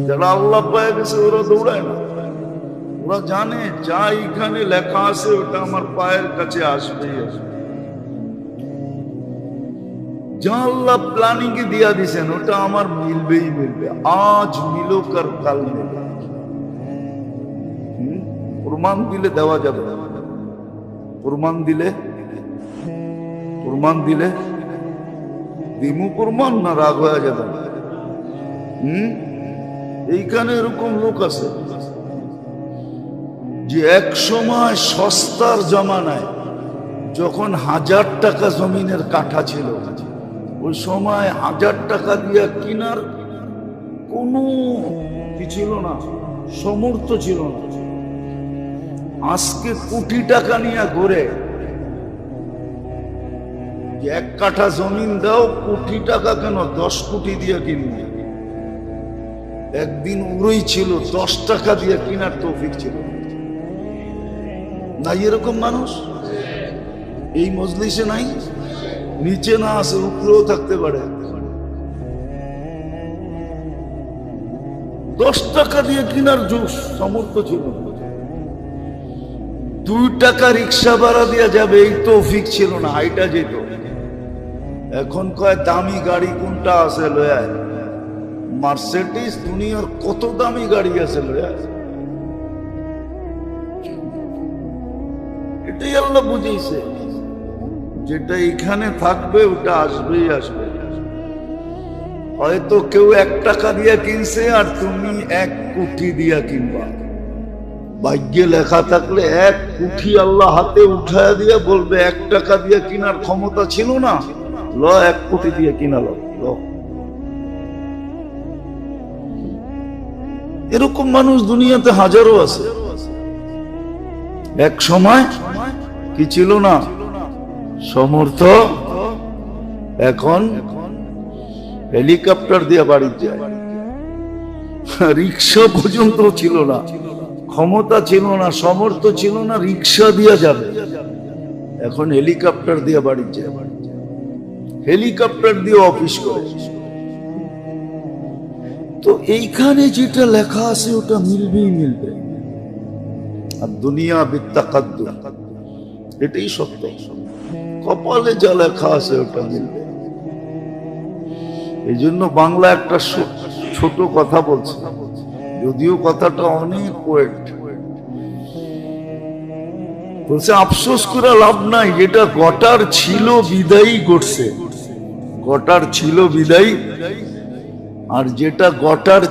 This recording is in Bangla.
যারা আল্লাহ পায়ে গেছে ওরা দৌড়ায় না, ওরা জানে যা এখানে লেখা আছে ওটা আমার পায়ের কাছে আসবেই আসবে। যা আল্লাহ প্ল্যানিং এ দিয়া দিছেন ওটা আমার মিলবেই মিলবে, আজ মিলুক আর কাল মিলবে। প্রমাণ দিলে দেওয়া যাবে, প্রমাণ দিলে দিমু প্রমাণ না রাগ হয়ে যাবে। এইখানে এরকম লোক আছে যে এক সময় সস্তার জমানায় যখন 1000 টাকা জমিনের কাঠা ছিল, ওই সময় 1000 টাকা দিয়ে কিনার কোনো কি ছিল না, সমর্থ ছিল না। আজকে কোটি টাকা নিয়ে ঘুরে, 1 কাঠা জমিন দাও, কোটি টাকা কেন 10 কোটি দিয়ে কিনবে। একদিন উড়ই ছিল 10 টাকা দিয়ে কিনার তৌফিক ছিল না। এরকম মানুষ এই মজলিসে নাই, নিচে না আছে, উপরেও থাকতে পারে। 10 টাকা দিয়ে কিনার সামর্থ্য ছিল, 2 টাকা রিক্সা ভাড়া দিয়ে যাবে এই তৌফিক ছিল না, হাইটা যেত। এখন কয় দামি গাড়ি কোনটা আছে লয়া, মার্সিডিজ, দুনিয়ার কত দামি গাড়ি আছে লয়া। এটাই আল্লাহ বুঝিয়েছে, যেটা এখানে থাকবে ওটা আসবেই আসবে। হয়তো কেউ 1 টাকা দিয়ে কিনছে আর তুমি 1 কোটি দিয়া কিনবা। ভাগ্যে লেখা থাকলে 1 কোটি আল্লাহ হাতে উঠায় দিয়ে বলবে 1 টাকা দিয়ে কিনার ক্ষমতা ছিল না, ল 1 কোটি দিয়ে কিনা ল। এরকম মানুষ দুনিয়াতে হাজারো আছে। এক সময় কি ছিল না, সমর্থ, এখন হেলিকপ্টার দিয়ে বাড়ি যায়। রিক্সা পর্যন্ত ছিল না, ক্ষমতা ছিল না, সমর্থ ছিল না, রিক্সা দিয়ে যাবে, এখন হেলিকপ্টার দিয়ে বাড়ি যায়, হেলিকপ্টার দিয়ে অফিস করে। তো এইখানে যেটা লেখা আছে ওটা মিলবেই মিলবে। আর দুনিয়া বিত্তাকাদ্দুর, এটাই সত্য। কপালে যা লেখা আছে ওটা মিলবে। এই জন্য বাংলা একটা ছোট কথা বলছে, যদিও কথাটা অনেক ওয়েট। বলছে আফসোস করে লাভ নাই, যেটা গটার ছিল বিদায়ী ঘটছে, গটার ছিল বিদায়ী, আর যেটা গটার